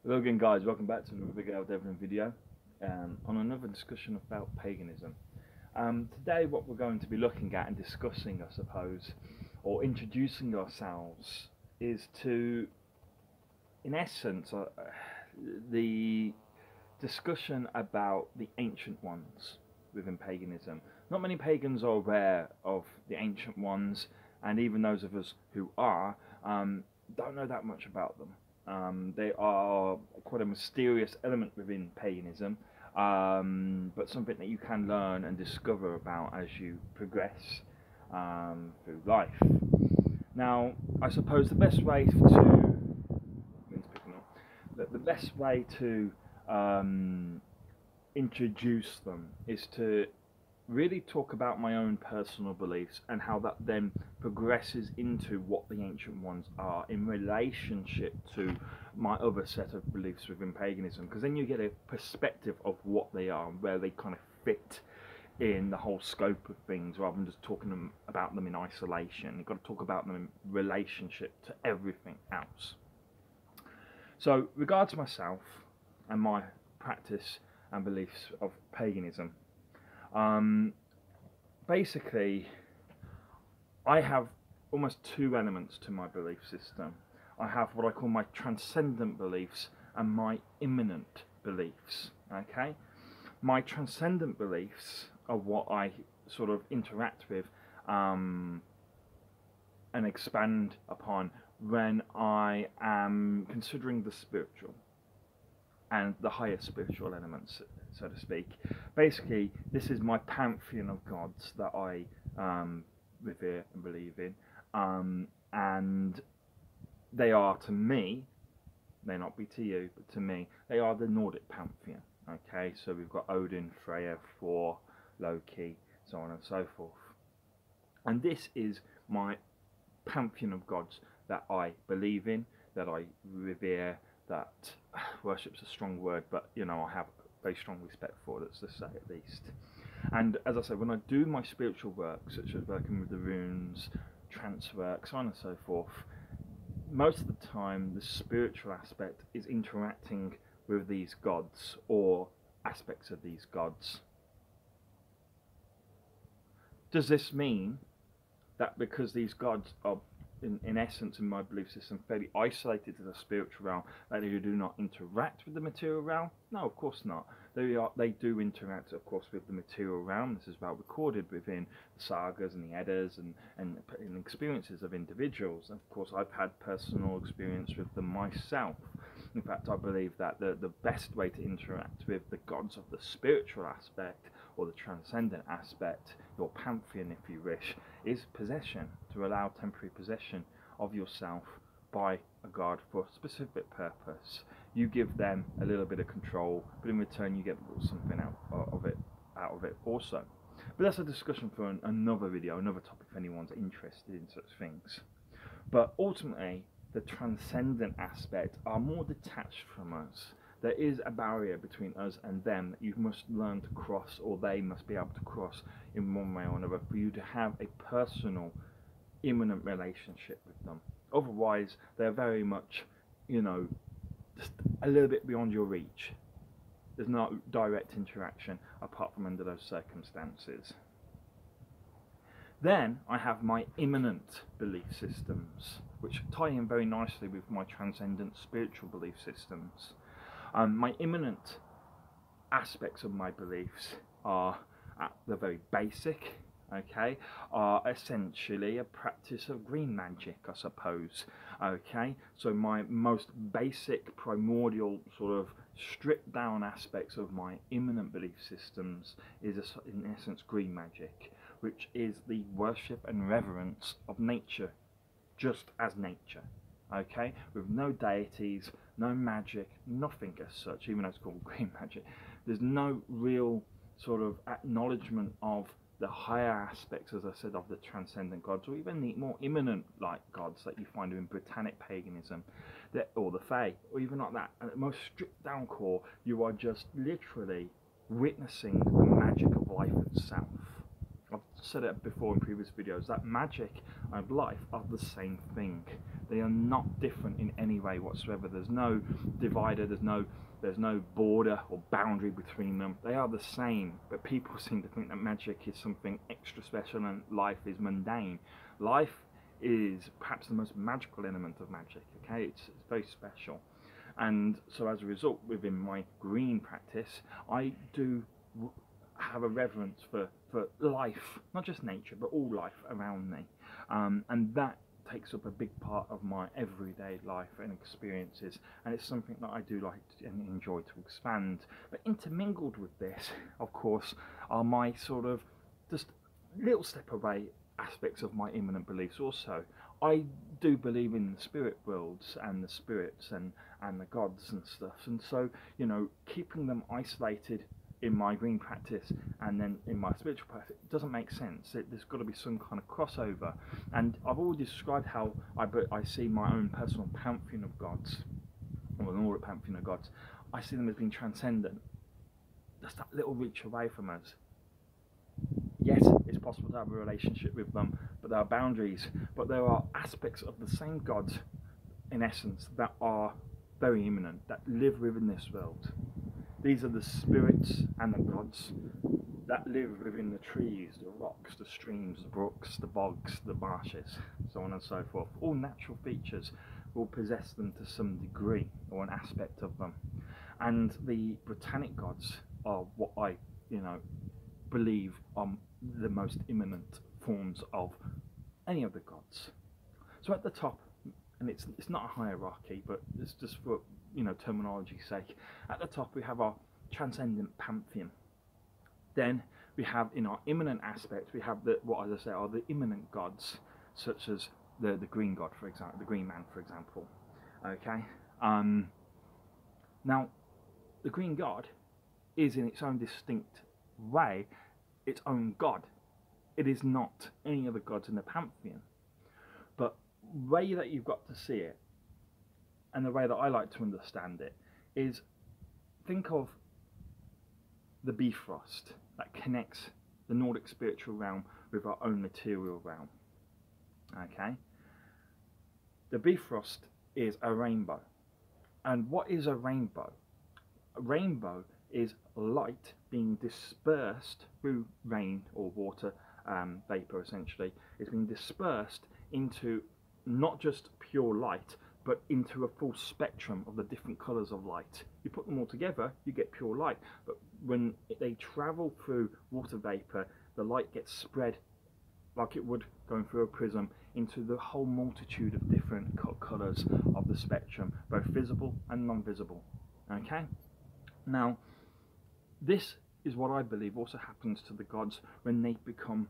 Hello again guys, welcome back to another Big Al Devlin video on another discussion about paganism. Today what we're going to be looking at and discussing, I suppose, or introducing ourselves is to, in essence, the discussion about the ancient ones within paganism. Not many pagans are aware of the ancient ones, and even those of us who are, don't know that much about them. They are quite a mysterious element within paganism, but something that you can learn and discover about as you progress through life. Now, I suppose the best way to the best way to introduce them is to really talk about my own personal beliefs and how that then progresses into what the ancient ones are in relationship to my other set of beliefs within paganism, because then you get a perspective of what they are and where they kind of fit in the whole scope of things, rather than just talking about them in isolation. You've got to talk about them in relationship to everything else. So, regards myself and my practice and beliefs of paganism, um, basically, I have almost two elements to my belief system. I have what I call my transcendent beliefs and my immanent beliefs. Okay, my transcendent beliefs are what I sort of interact with and expand upon when I am considering the spiritual and the higher spiritual elements, so to speak. Basically, this is my pantheon of gods that I revere and believe in, and they are, to me, may not be to you, but to me, they are the Nordic pantheon. Okay, so we've got Odin, Freya, Thor, Loki, so on and so forth. And this is my pantheon of gods that I believe in, that I revere, that worship's a strong word, but you know, I have very strong respect for, let's just say, at least. And as I said, when I do my spiritual work, such as working with the runes, trance work, so on and so forth, most of the time the spiritual aspect is interacting with these gods or aspects of these gods. Does this mean that because these gods are in essence, in my belief system, fairly isolated to the spiritual realm, that they do not interact with the material realm? No, of course not. They do interact, of course, with the material realm. This is well recorded within the sagas and the Eddas and experiences of individuals. Of course, I've had personal experience with them myself. In fact, I believe that the best way to interact with the gods of the spiritual aspect, or the transcendent aspect, your pantheon if you wish, is possession, to allow temporary possession of yourself by a god for a specific purpose. You give them a little bit of control, but in return you get something out of it also. But that's a discussion for another video, another topic if anyone's interested in such things. But ultimately, the transcendent aspect are more detached from us. There is a barrier between us and them that you must learn to cross, or they must be able to cross in one way or another, for you to have a personal, immanent relationship with them. Otherwise, they're very much, you know, just a little bit beyond your reach. There's no direct interaction apart from under those circumstances. Then I have my immanent belief systems, which tie in very nicely with my transcendent spiritual belief systems. My immanent aspects of my beliefs are, at the very basic, okay, are essentially a practice of green magic, I suppose. Okay, so my most basic, primordial, sort of stripped down aspects of my immanent belief systems is, in essence, green magic, which is the worship and reverence of nature, just as nature. Okay, with no deities, no magic, nothing as such, even though it's called green magic. There's no real sort of acknowledgement of the higher aspects, as I said, of the transcendent gods, or even the more immanent like gods that you find in Britannic paganism, or the Fae, or even like that. At the most stripped down core, you are just literally witnessing the magic of life itself. I've said it before in previous videos, that magic and life are the same thing. They are not different in any way whatsoever. There's no divider, there's no border or boundary between them. They are the same, but people seem to think that magic is something extra special and life is mundane. Life is perhaps the most magical element of magic, okay? It's very special. And so as a result, within my green practice, I do have a reverence for life, not just nature, but all life around me. And that takes up a big part of my everyday life and experiences, and it's something that I do like and enjoy to expand. But intermingled with this, of course, are my sort of just little step away aspects of my immanent beliefs also. I do believe in the spirit worlds and the spirits and the gods and stuff, and so, you know, keeping them isolated in my green practice and then in my spiritual practice, it doesn't make sense. There's got to be some kind of crossover, and I've already described how I see my own personal pantheon of gods, or an Nordic pantheon of gods. I see them as being transcendent, just that little reach away from us. Yes, it's possible to have a relationship with them, but there are boundaries. But there are aspects of the same gods, in essence, that are very immanent, that live within this world. These are the spirits and the gods that live within the trees, the rocks, the streams, the brooks, the bogs, the marshes, so on and so forth. All natural features will possess them to some degree, or an aspect of them. And the botanic gods are what I, believe are the most immanent forms of any of the gods. So at the top, and it's not a hierarchy, but it's just for terminology's sake. At the top we have our transcendent pantheon. Then we have, in our immanent aspects, we have what, as I say, are the immanent gods, such as the green god, for example, the green man, for example. Okay. Now, the green god is, in its own distinct way, its own god. It is not any of the gods in the pantheon. But the way that you've got to see it, and the way that I like to understand it, is think of the Bifrost that connects the Nordic spiritual realm with our own material realm. Okay? The Bifrost is a rainbow. And what is a rainbow? A rainbow is light being dispersed through rain or water, vapor essentially. It's being dispersed into not just pure light, but into a full spectrum of the different colours of light. You put them all together, you get pure light. But when they travel through water vapour, the light gets spread like it would going through a prism into the whole multitude of different colours of the spectrum, both visible and non-visible. Okay? Now, this is what I believe also happens to the gods when they become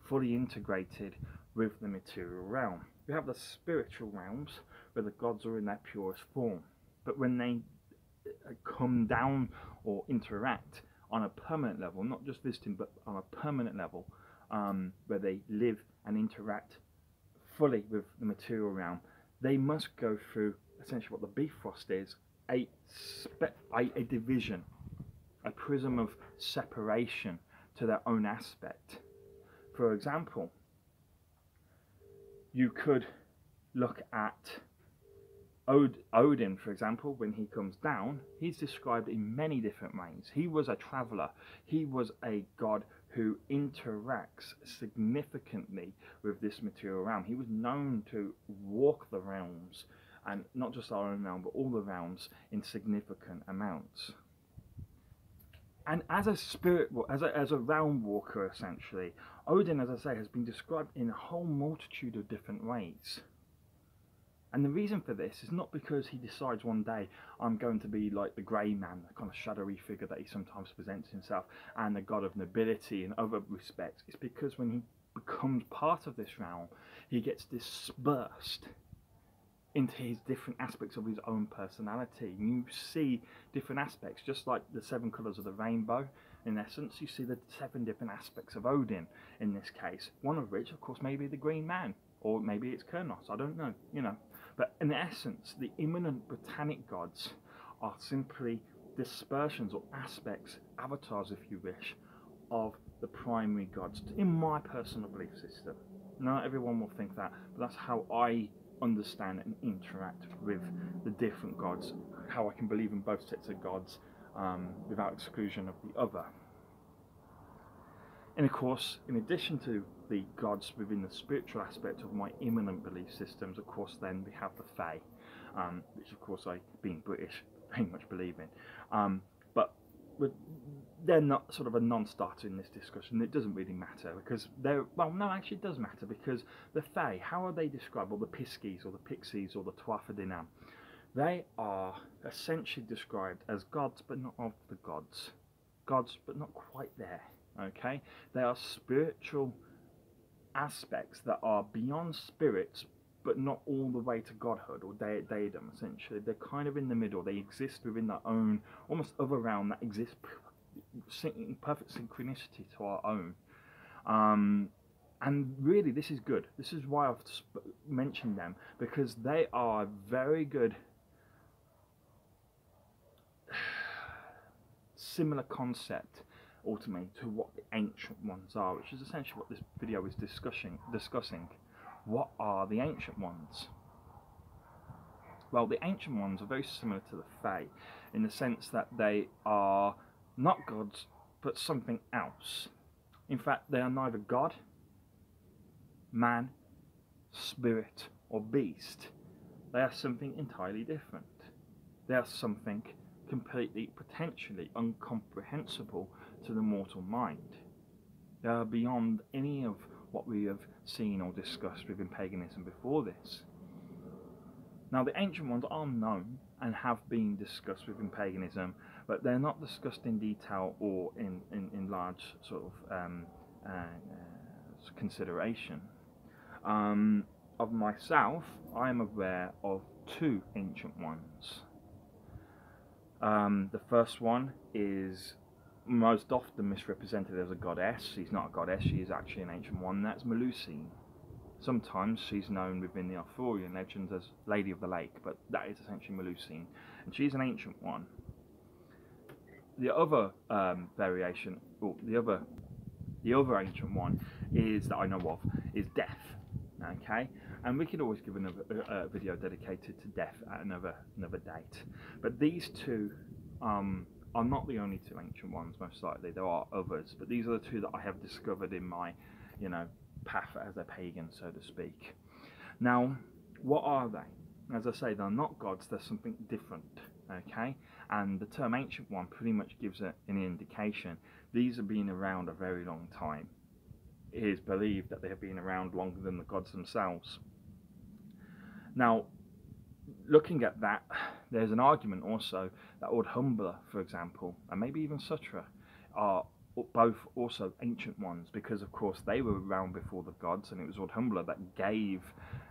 fully integrated with the material realm. We have the spiritual realms where the gods are in their purest form, but when they come down or interact on a permanent level, not just visiting but on a permanent level, where they live and interact fully with the material realm, they must go through essentially what the Bifrost is, a division, a prism of separation to their own aspect. For example, you could look at Odin, for example. When he comes down, he's described in many different ways. He was a traveller. He was a god who interacts significantly with this material realm. He was known to walk the realms, and not just our own realm, but all the realms in significant amounts. And as a spirit, as a realm walker, essentially, Odin, as I say, has been described in a whole multitude of different ways. And the reason for this is not because he decides one day, I'm going to be like the grey man, the kind of shadowy figure that he sometimes presents himself, and the god of nobility in other respects. It's because when he becomes part of this realm, he gets dispersed into his different aspects of his own personality. You see different aspects, just like the 7 colours of the rainbow. In essence, you see the 7 different aspects of Odin in this case, one of which, of course, may be the green man, or maybe it's Kronos, I don't know, But in essence, the immanent botanic gods are simply dispersions or aspects, avatars if you wish, of the primary gods in my personal belief system. Not everyone will think that, but that's how I understand and interact with the different gods, how I can believe in both sets of gods without exclusion of the other. And of course, in addition to the gods within the spiritual aspect of my immanent belief systems, of course then we have the Fae, which of course I, being British, very much believe in. But they're not sort of a non-starter in this discussion. It doesn't really matter because they're, well, no, actually it does matter, because the Fae, how are they described, or the Piskies, or the Pixies, or the Tuatha De Danann? They are essentially described as gods, but not of the gods. Gods, but not quite there, okay? They are spiritual aspects that are beyond spirits, but not all the way to godhood or deidom, essentially. They're kind of in the middle. They exist within their own, almost other realm that exists in perfect synchronicity to our own. And really, this is good. This is why I've mentioned them, because they are very good similar concept ultimately to what the ancient ones are, which is essentially what this video is discussing. What are the ancient ones? Well, the ancient ones are very similar to the Fae in the sense that they are not gods but something else. In fact, they are neither god, man, spirit or beast. They are something entirely different. They are something completely, potentially incomprehensible to the mortal mind. They are beyond any of what we have seen or discussed within paganism before this. Now, the ancient ones are known and have been discussed within paganism, but they're not discussed in detail or in large sort of consideration. Of myself, I am aware of two ancient ones. The first one is most often misrepresented as a goddess. She's not a goddess, she is actually an ancient one. That's Melusine. Sometimes she's known within the Arthurian legends as Lady of the Lake, but that is essentially Melusine, and she's an ancient one. The other variation, or the other ancient one is that I know of is Death. Okay, and we could always give another video dedicated to Death at another date. But these two are not the only two ancient ones. Most likely there are others, but these are the two that I have discovered in my, path as a pagan, so to speak. Now, what are they? As I say, they're not gods. They're something different. Okay, and the term ancient one pretty much gives an indication. These have been around a very long time. It is believed that they have been around longer than the gods themselves. Now, looking at that, there's an argument also that Ardhumbla, for example, and maybe even Sutra, are both also ancient ones, because of course they were around before the gods, and it was Ardhumbla that gave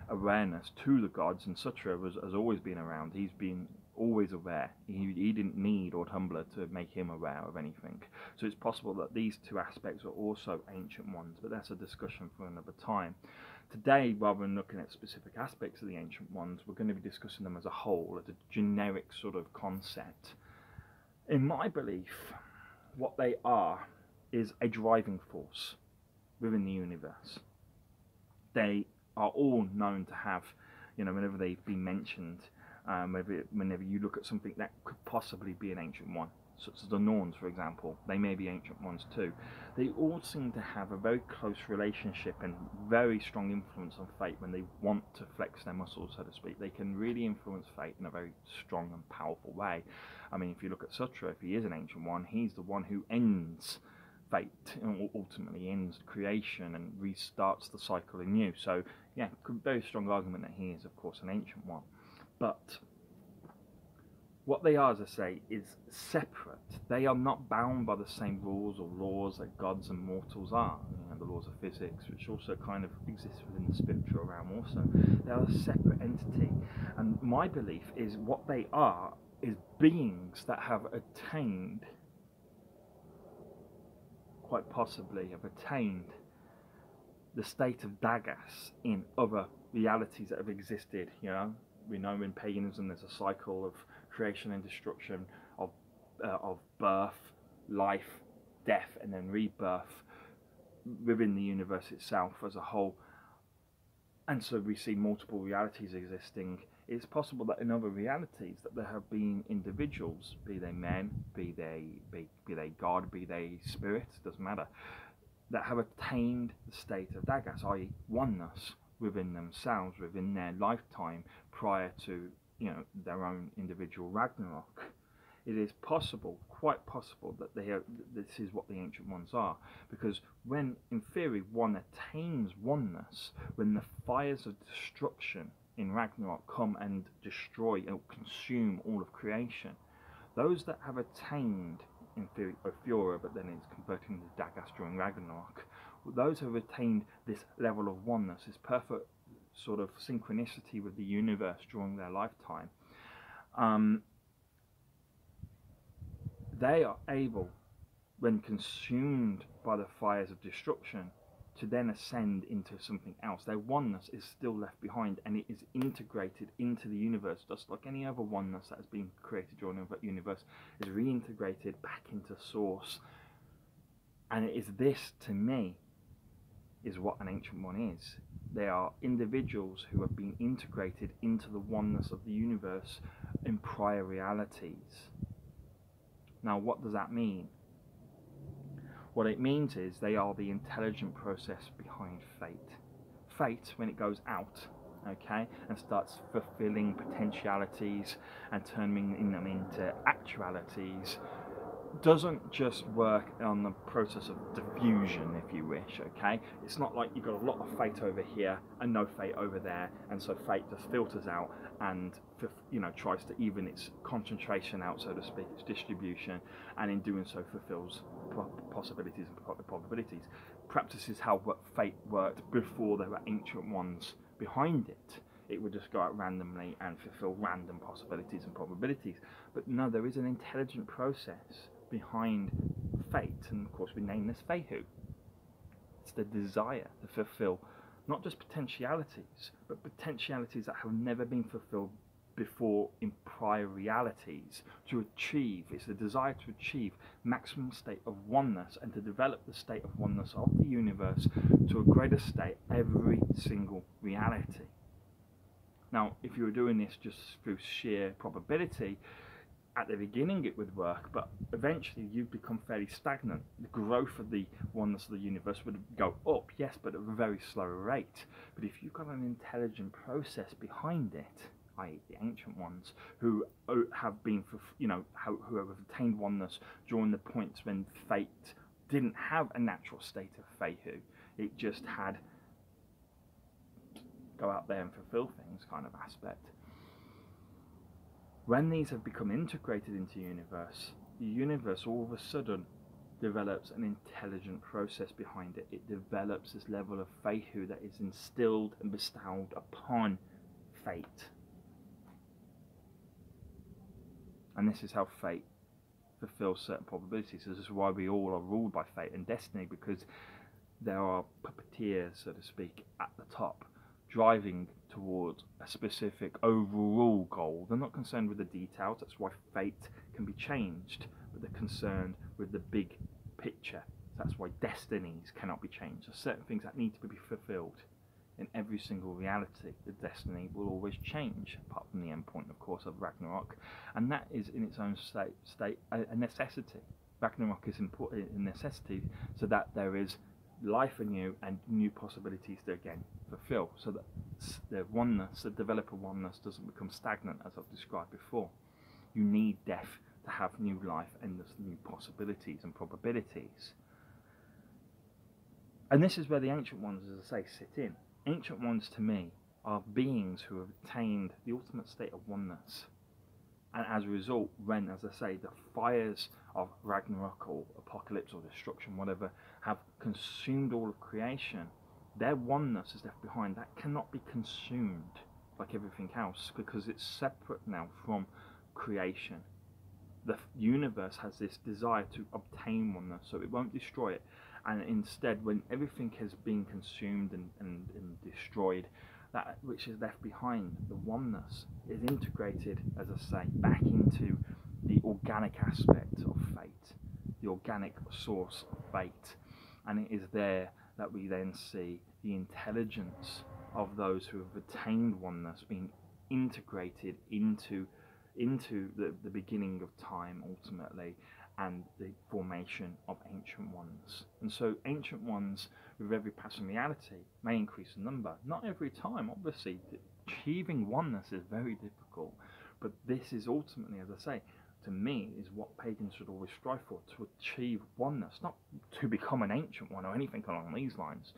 awareness to the gods, and Sutra has always been around. He's been always aware. He didn't need Ardhumbla to make him aware of anything. So it's possible that these two aspects are also ancient ones, but that's a discussion for another time. Today, rather than looking at specific aspects of the ancient ones, we're going to be discussing them as a whole, as a generic sort of concept. In my belief, what they are is a driving force within the universe. They are all known to have, whenever they've been mentioned, whenever you look at something that could possibly be an ancient one, such as the Norns, for example, they may be ancient ones too. They all seem to have a very close relationship and very strong influence on fate when they want to flex their muscles, so to speak. They can really influence fate in a very strong and powerful way. I mean, if you look at Sutra, if he is an ancient one, he's the one who ends fate, and ultimately ends creation and restarts the cycle anew. So, yeah, very strong argument that he is, of course, an ancient one. But what they are, as I say, is separate. They are not bound by the same rules or laws that gods and mortals are. The laws of physics, which also kind of exist within the spiritual realm also. They are a separate entity. And my belief is what they are is beings that have attained, quite possibly have attained, the state of Dagas in other realities that have existed. We know in paganism there's a cycle of creation and destruction, of birth, life, death, and then rebirth. within the universe itself as a whole. And so we see multiple realities existing. It's possible that in other realities that there have been individuals, be they men, be they God, be they spirit, doesn't matter, that have attained the state of Dagas, i.e. oneness within themselves, within their lifetime, prior to, you know, their own individual Ragnarok. It is possible, quite possible, that this is what the Ancient Ones are. Because when, in theory, one attains oneness, when the fires of destruction in Ragnarok come and destroy and consume all of creation, those that have attained, in theory, Ophura, but then it's converting into Dagas during Ragnarok, those who have attained this level of oneness, this perfect sort of synchronicity with the universe during their lifetime, they are able, when consumed by the fires of destruction, to then ascend into something else. Their oneness is still left behind, and it is integrated into the universe, just like any other oneness that has been created during the universe is reintegrated back into source. And it is this, to me, is what an Ancient One is. They are individuals who have been integrated into the oneness of the universe in prior realities. Now, what does that mean? What it means is they are the intelligent process behind fate. Fate, when it goes out, okay, and starts fulfilling potentialities and turning them into actualities, doesn't just work on the process of diffusion, if you wish, okay? It's not like you've got a lot of fate over here and no fate over there, and so fate just filters out and, you know, tries to even its concentration out, so to speak, its distribution, and in doing so fulfills possibilities and probabilities. Perhaps this is how fate worked before there were Ancient Ones behind it. It would just go out randomly and fulfill random possibilities and probabilities. But no, there is an intelligent process behind fate, and of course we name this Fehu. It's the desire to fulfill not just potentialities, but potentialities that have never been fulfilled before in prior realities, to achieve, it's the desire to achieve maximum state of oneness and to develop the state of oneness of the universe to a greater state every single reality. Now, if you were doing this just through sheer probability, at the beginning it would work, but eventually you'd become fairly stagnant. The growth of the oneness of the universe would go up, yes, but at a very slow rate. But if you've got an intelligent process behind it, i.e. the Ancient Ones, who have been, you know, who have attained oneness during the points when fate didn't have a natural state of Fehu, it just had go out there and fulfill things kind of aspect. When these have become integrated into the universe all of a sudden develops an intelligent process behind it. It develops this level of Fehu that is instilled and bestowed upon fate. And this is how fate fulfills certain probabilities. This is why we all are ruled by fate and destiny, because there are puppeteers, so to speak, at the top, driving towards a specific overall goal. They're not concerned with the details. That's why fate can be changed, but they're concerned with the big picture. That's why destinies cannot be changed. There's certain things that need to be fulfilled in every single reality. The destiny will always change, apart from the end point, of course, of Ragnarok, and that is in its own state a necessity. Ragnarok is important in necessity, so that there is life anew and new possibilities to again fulfill, so that the oneness, the developer oneness, doesn't become stagnant, as I've described before. You need death to have new life and there's new possibilities and probabilities. And this is where the Ancient Ones, as I say, sit in. Ancient Ones, to me, are beings who have attained the ultimate state of oneness. And as a result, when, as I say, the fires of Ragnarok or apocalypse or destruction, whatever, have consumed all of creation, their oneness is left behind. That cannot be consumed like everything else, because it's separate now from creation. The universe has this desire to obtain oneness, so it won't destroy it. And instead, when everything has been consumed and destroyed, that which is left behind, the oneness, is integrated, as I say, back into the organic aspect of fate, the organic source of fate, and it is there that we then see the intelligence of those who have attained oneness being integrated into the beginning of time ultimately, and the formation of ancient ones. And so ancient ones, with every passing reality, may increase in number. Not every time, obviously. Achieving oneness is very difficult, but this is ultimately, as I say, to me, is what pagans should always strive for, to achieve oneness, not to become an ancient one or anything along these lines.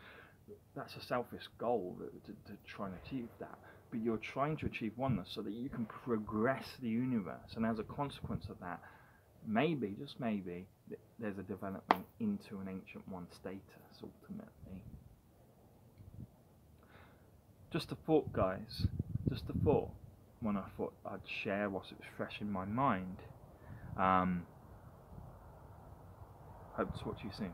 That's a selfish goal to try and achieve that. But you're trying to achieve oneness so that you can progress the universe, and as a consequence of that, maybe, just maybe, there's a development into an ancient one status, ultimately. Just a thought, guys. Just a thought. One I thought I'd share whilst it was fresh in my mind. Hope to talk to you soon.